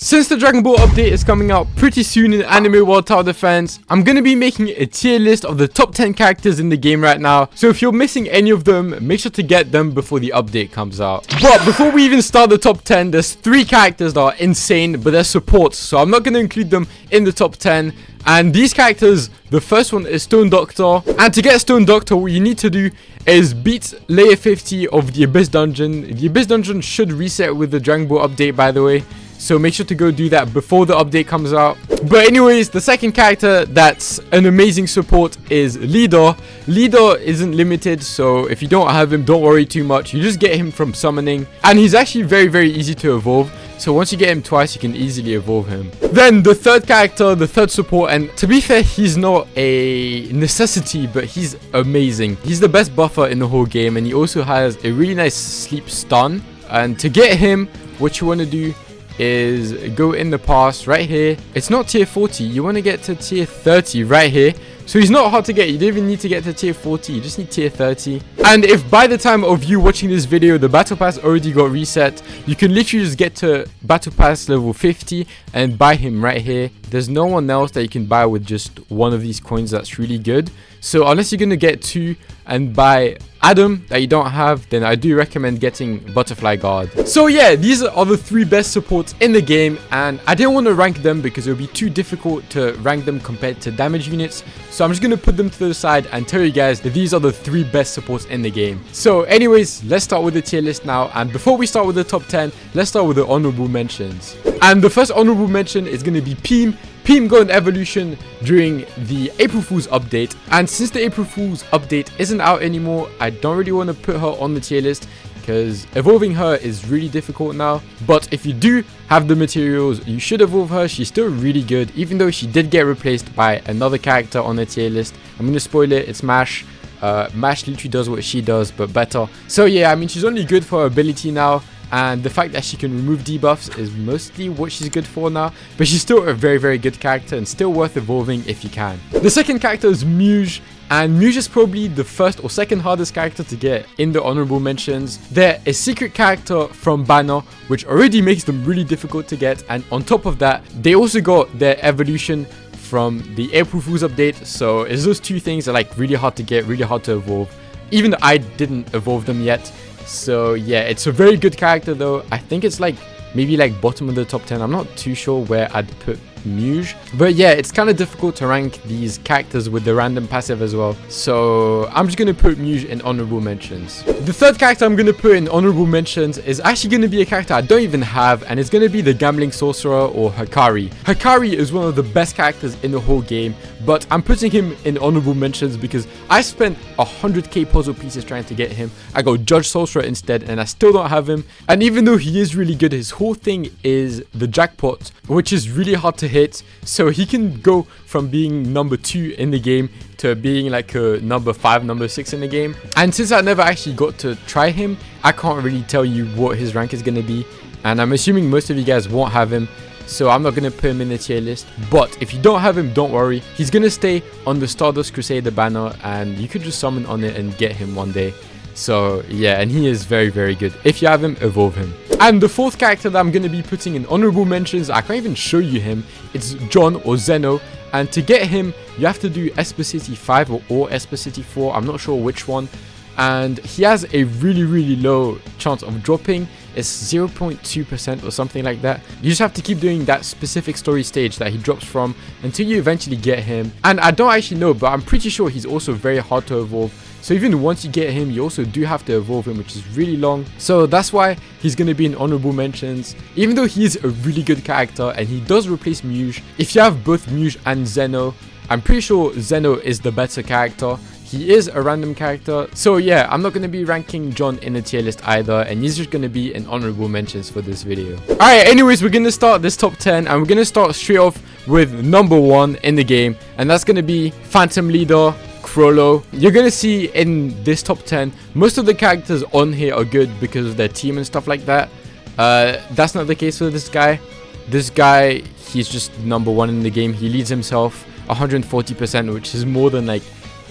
Since the Dragon Ball update is coming out pretty soon in Anime World Tower Defense, I'm going to be making a tier list of the top 10 characters in the game right now. So if you're missing any of them, make sure to get them before the update comes out. But before we even start the top 10, there's 3 characters that are insane, but they're supports. So I'm not going to include them in the top 10. And these characters, the first one is Stone Doctor. And to get Stone Doctor, what you need to do is beat layer 50 of the Abyss Dungeon. The Abyss Dungeon should reset with the Dragon Ball update, by the way. So make sure to go do that before the update comes out. But anyways, the second character that's an amazing support is Leader. Leader isn't limited, so if you don't have him, don't worry too much. You just get him from summoning. And he's actually very easy to evolve. So once you get him twice, you can easily evolve him. Then the third character, the third support, and to be fair, he's not a necessity, but he's amazing. He's the best buffer in the whole game, and he also has a really nice sleep stun. And to get him, what you want to do is go in the pass right here. It's not tier 40, you want to get to tier 30 right here. So he's not hard to get. You don't even need to get to tier 40, you just need tier 30. And if by the time of you watching this video the battle pass already got reset, you can literally just get to battle pass level 50 and buy him right here. There's no one else that you can buy with just one of these coins that's really good. So unless you're gonna get 2 and buy Adam that you don't have, then I do recommend getting Butterfly Guard. So yeah, these are the 3 best supports in the game, and I didn't want to rank them because it would be too difficult to rank them compared to damage units. So I'm just going to put them to the side and tell you guys that these are the 3 best supports in the game. So anyways, let's start with the tier list now. And before we start with the top 10, let's start with the honorable mentions. And the first honorable mention is going to be Peem. Peem got an evolution during the April Fool's update, and since the April Fool's update isn't out anymore, I don't really want to put her on the tier list because evolving her is really difficult now. But if you do have the materials, you should evolve her. She's still really good, even though she did get replaced by another character on the tier list. I'm going to spoil it, it's Mash. Mash literally does what she does, but better. So yeah, I mean, she's only good for her ability now. And the fact that she can remove debuffs is mostly what she's good for now. But she's still a very good character and still worth evolving if you can. The second character is Muge. And Muge is probably the first or second hardest character to get in the honorable mentions. They're a secret character from Banner, which already makes them really difficult to get. And on top of that, they also got their evolution from the April Fool's update. So it's those 2 things that are like really hard to get, really hard to evolve. Even though I didn't evolve them yet. So yeah, it's a very good character though. I think it's like maybe like bottom of the top 10. I'm not too sure where I'd put Muge, but yeah, it's kind of difficult to rank these characters with the random passive as well. So I'm just gonna put Muge in honorable mentions. The third character I'm gonna put in honorable mentions is actually gonna be a character I don't even have, and it's gonna be the Gambling Sorcerer, or Hikari. Hikari is one of the best characters in the whole game, but I'm putting him in honorable mentions because I spent 100k puzzle pieces trying to get him. I got Judge Sorcerer instead, and I still don't have him. And even though he is really good, his whole thing is the jackpot, which is really hard to hit. So he can go from being number 2 in the game to being like a number 5, number 6 in the game. And since I never actually got to try him, I can't really tell you what his rank is going to be. And I'm assuming most of you guys won't have him, so I'm not going to put him in the tier list. But if you don't have him, don't worry. He's going to stay on the Stardust Crusader banner, and you could just summon on it and get him one day. So yeah, and he is very good. If you have him, evolve him. And the fourth character that I'm going to be putting in honorable mentions, I can't even show you him. It's John, or Zeno. And to get him, you have to do Esper City 5 or Esper City 4. I'm not sure which one. And he has a really low chance of dropping. It's 0.2% or something like that. You just have to keep doing that specific story stage that he drops from until you eventually get him. And I don't actually know, but I'm pretty sure he's also very hard to evolve. So even once you get him, you also do have to evolve him, which is really long. So that's why he's going to be in honorable mentions. Even though he is a really good character and he does replace Muge. If you have both Muge and Zeno, I'm pretty sure Zeno is the better character. He is a random character. So yeah, I'm not going to be ranking John in a tier list either, and he's just going to be in honorable mentions for this video. Alright, anyways, we're going to start this top 10, and we're going to start straight off with number 1 in the game, and that's going to be Phantom Leader Frollo. You're going to see in this top 10, most of the characters on here are good because of their team and stuff like that. That's not the case for this guy. This guy, he's just number 1 in the game. He leads himself 140%, which is more than like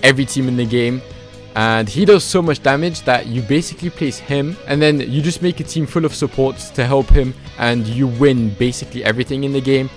every team in the game. And he does so much damage that you basically place him and then you just make a team full of supports to help him and you win basically everything in the game.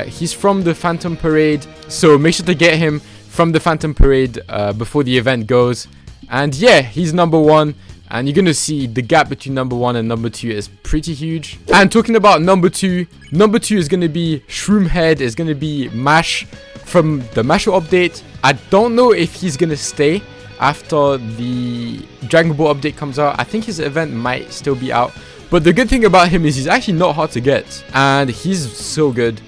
He's from the Phantom Parade, so make sure to get him from the Phantom Parade before the event goes. And yeah, he's number 1. And you're going to see the gap between number 1 and number 2 is pretty huge. And talking about number 2 is going to be Shroomhead. It's going to be Mash from the Masho update. I don't know if he's going to stay after the Dragon Ball update comes out. I think his event might still be out. But the good thing about him is he's actually not hard to get. And he's so good.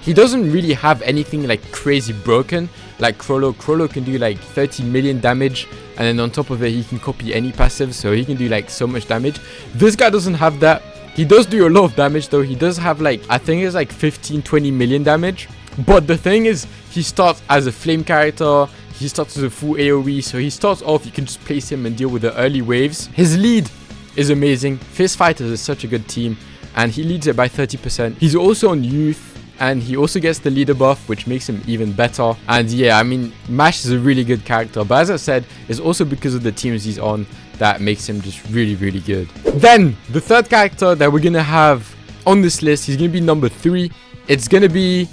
He doesn't really have anything like crazy broken like Crollo. Crollo can do like 30 million damage, and then on top of it he can copy any passive, so he can do like so much damage. This guy doesn't have that. He does do a lot of damage though. He does have like, I think it's like 15-20 million damage. But the thing is, he starts as a flame character. He starts as a full AoE, so he starts off, you can just place him and deal with the early waves. His lead is amazing. Fist Fighters is such a good team, and he leads it by 30%. He's also on youth, and he also gets the leader buff, which makes him even better. And yeah, I mean, Mash is a really good character, but as I said, it's also because of the teams he's on that makes him just really, really good. Then, the third character that we're gonna have on this list, he's gonna be number 3. It's gonna be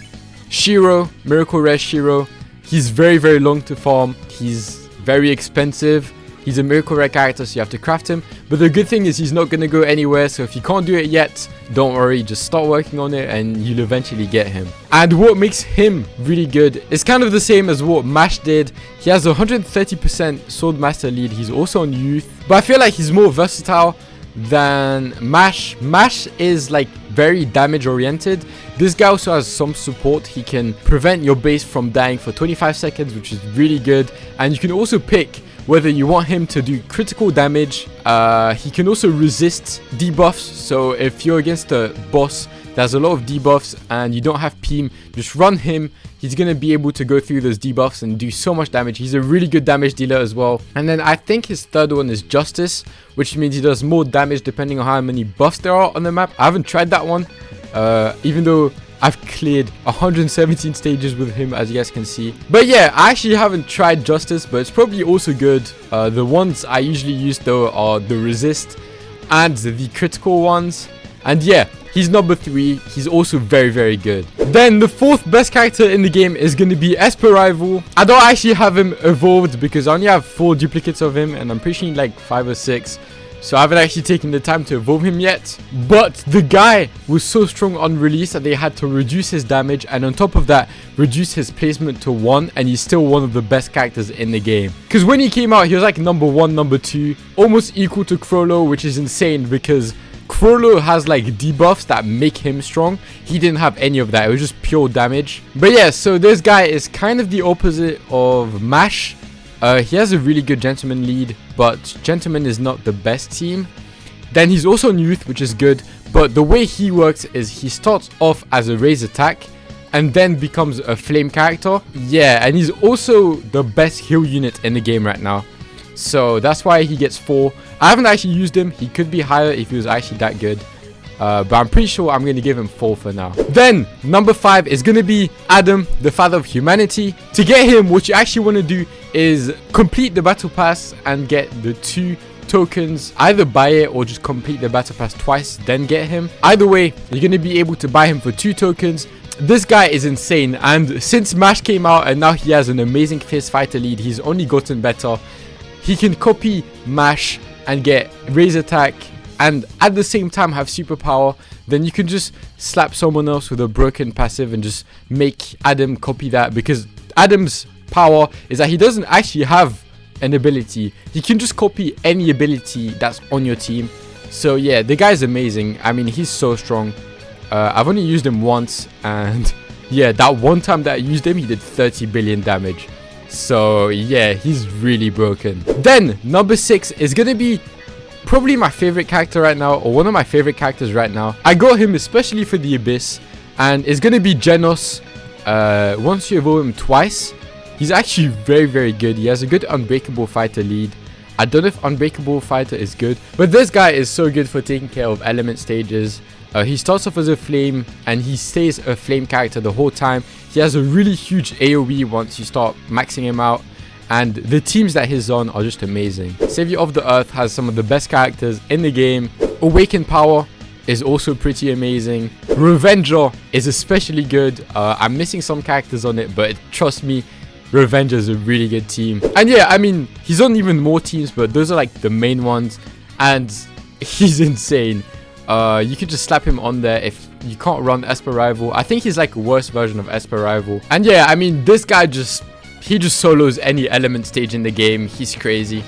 Shiro, Miracle Rare Shiro. He's very, very long to farm. He's very expensive. He's a Miracle Rare character, so you have to craft him. But the good thing is he's not going to go anywhere, so if you can't do it yet, don't worry, just start working on it and you'll eventually get him. And what makes him really good is kind of the same as what Mash did. He has 130% Sword Master lead. He's also on youth, but I feel like he's more versatile than Mash. Mash is like very damage oriented. This guy also has some support. He can prevent your base from dying for 25 seconds, which is really good. And you can also pick whether you want him to do critical damage. He can also resist debuffs, so if you're against a boss there's a lot of debuffs and you don't have Peem, just run him. He's going to be able to go through those debuffs and do so much damage. He's a really good damage dealer as well. And then I think his third one is Justice, which means he does more damage depending on how many buffs there are on the map. I haven't tried that one, even though I've cleared 117 stages with him, as you guys can see. But yeah, I actually haven't tried Justice, but it's probably also good. The ones I usually use though are the resist and the critical ones. And yeah, he's number 3. He's also very, very good. Then the fourth best character in the game is going to be Esper Rival. I don't actually have him evolved because I only have 4 duplicates of him, and I'm pretty sure like 5 or 6. So I haven't actually taken the time to evolve him yet. But the guy was so strong on release that they had to reduce his damage, and on top of that, reduce his placement to 1, and he's still one of the best characters in the game. Because when he came out, he was like number 1, number 2, almost equal to Crollo, which is insane because Crollo has like debuffs that make him strong. He didn't have any of that. It was just pure damage. But yeah, so this guy is kind of the opposite of Mash. He has a really good Gentleman lead, but Gentleman is not the best team. Then he's also on youth, which is good, but the way he works is he starts off as a raise attack and then becomes a flame character. Yeah, and he's also the best heal unit in the game right now. So that's why he gets 4. I haven't actually used him. He could be higher if he was actually that good. But I'm pretty sure I'm going to give him 4 for now. Then, number 5 is going to be Adam, the Father of Humanity. To get him, what you actually want to do is complete the Battle Pass and get the 2 tokens. Either buy it or just complete the Battle Pass twice, then get him. Either way, you're going to be able to buy him for 2 tokens. This guy is insane, and since Mash came out and now he has an amazing Fist Fighter lead, he's only gotten better. He can copy Mash and get raise attack and at the same time have superpower. Then you can just slap someone else with a broken passive and just make Adam copy that, because Adam's power is that he doesn't actually have an ability. He can just copy any ability that's on your team. So yeah, the guy's amazing. I mean, he's so strong. I've only used him once, and yeah, that one time that I used him, he did 30 billion damage. So yeah, he's really broken. Then number 6 is gonna be probably my favorite character right now, or one of my favorite characters right now. I got him especially for the Abyss, and it's gonna be Genos. Once you evolve him twice, he's actually very, very good. He has a good Unbreakable Fighter lead. I don't know if Unbreakable Fighter is good, but this guy is so good for taking care of element stages. He starts off as a flame and he stays a flame character the whole time. He has a really huge AoE once you start maxing him out. And the teams that he's on are just amazing. Savior of the Earth has some of the best characters in the game. Awakened Power is also pretty amazing. Revenger is especially good. I'm missing some characters on it, but trust me, Revenger is a really good team. And yeah, I mean, he's on even more teams, but those are like the main ones. And he's insane. You could just slap him on there if you can't run Esper Rival. I think he's like a worse version of Esper Rival. And yeah, I mean, this guy he just solos any element stage in the game. He's crazy.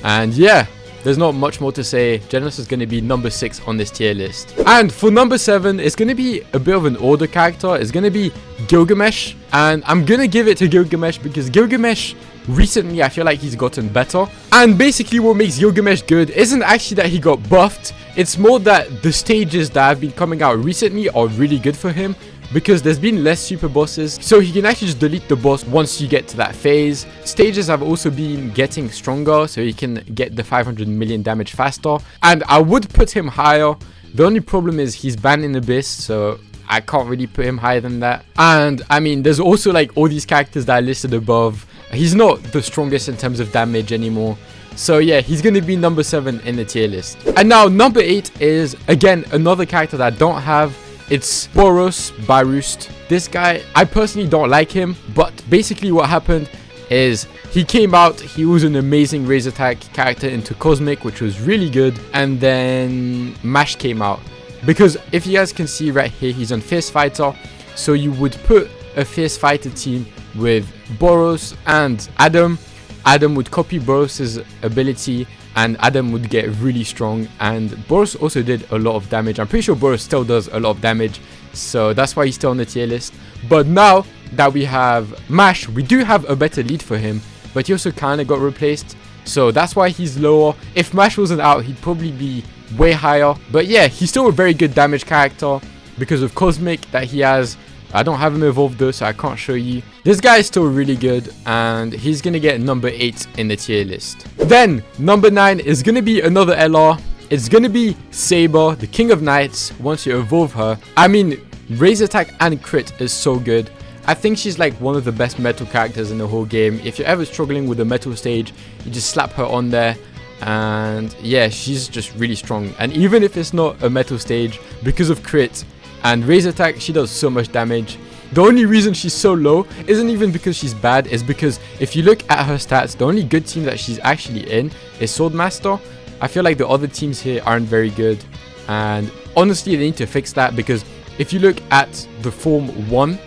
And yeah, there's not much more to say. Genesis is going to be number 6 on this tier list. And for number 7, it's going to be a bit of an older character. It's going to be Gilgamesh. And I'm going to give it to Gilgamesh because Gilgamesh, recently, I feel like he's gotten better. And basically what makes Gilgamesh good isn't actually that he got buffed. It's more that the stages that have been coming out recently are really good for him, because there's been less super bosses, so he can actually just delete the boss once you get to that phase. Stages have also been getting stronger, so he can get the 500 million damage faster. And I would put him higher. The only problem is he's banned in Abyss, so I can't really put him higher than that. And I mean, there's also like all these characters that I listed above. He's not the strongest in terms of damage anymore. So yeah, he's going to be number 7 in the tier list. And now number 8 is, again, another character that I don't have. It's Boros by Roost. This guy, I personally don't like him, but basically what happened is he came out, he was an amazing raise attack character into Cosmic, which was really good, and then Mash came out. Because if you guys can see right here, he's on Fierce Fighter, so you would put a Fierce Fighter team with Boros and Adam. Adam would copy Boros' ability, and Adam would get really strong, and Boros also did a lot of damage. I'm pretty sure Boros still does a lot of damage, so that's why he's still on the tier list. But now that we have Mash, we do have a better lead for him, but he also kind of got replaced, so that's why he's lower. If Mash wasn't out, he'd probably be way higher. But yeah, he's still a very good damage character because of Cosmic that he has. I don't have him evolved though, so I can't show you. This guy is still really good, and he's going to get number 8 in the tier list. Then, number 9 is going to be another LR. It's going to be Saber, the King of Knights, once you evolve her. I mean, raise attack and crit is so good. I think she's like one of the best metal characters in the whole game. If you're ever struggling with a metal stage, you just slap her on there. And yeah, she's just really strong. And even if it's not a metal stage, because of crit and raise attack, she does so much damage. The only reason she's so low isn't even because she's bad, is because if you look at her stats, the only good team that she's actually in is Swordmaster. I feel like the other teams here aren't very good, and honestly they need to fix that, because if you look at the Form 1,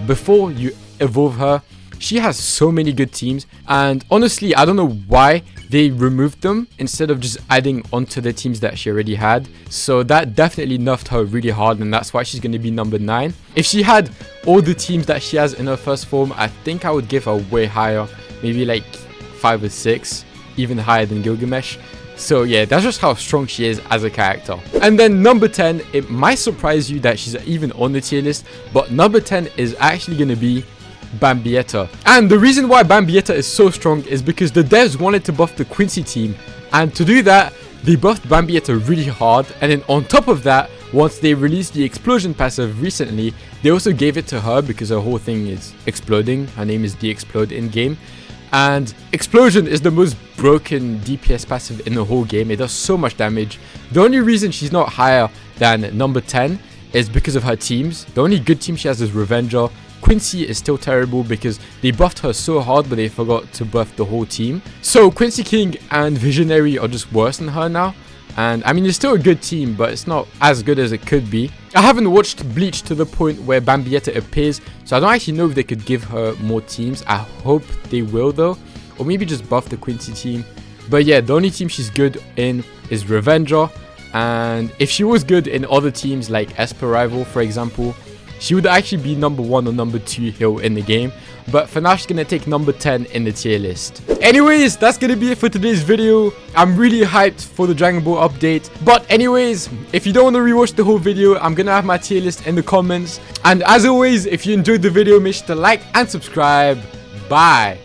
before you evolve her, she has so many good teams, and honestly I don't know why they removed them instead of just adding onto the teams that she already had. So that definitely nerfed her really hard, and that's why she's going to be number 9. If she had all the teams that she has in her first form, I think I would give her way higher, maybe like 5 or 6, even higher than Gilgamesh. So yeah, that's just how strong she is as a character. And then number 10, it might surprise you that she's even on the tier list, but number 10 is actually going to be Bambietta. And the reason why Bambietta is so strong is because the devs wanted to buff the Quincy team, and to do that they buffed Bambietta really hard. And then on top of that, once they released the explosion passive recently, they also gave it to her because her whole thing is exploding. Her name is the Explode in game, and explosion is the most broken DPS passive in the whole game. It does so much damage. The only reason she's not higher than number 10 is because of her teams. The only good team she has is Revenger. Quincy is still terrible because they buffed her so hard, but they forgot to buff the whole team. So Quincy King and Visionary are just worse than her now. And I mean, it's still a good team, but it's not as good as it could be. I haven't watched Bleach to the point where Bambietta appears, so I don't actually know if they could give her more teams. I hope they will though, or maybe just buff the Quincy team. But yeah, the only team she's good in is Revenger, and if she was good in other teams like Esper Rival, for example, she would actually be number 1 or number 2 heal in the game. But for now, she's going to take number 10 in the tier list. Anyways, that's going to be it for today's video. I'm really hyped for the Dragon Ball update. But anyways, if you don't want to rewatch the whole video, I'm going to have my tier list in the comments. And as always, if you enjoyed the video, make sure to like and subscribe. Bye.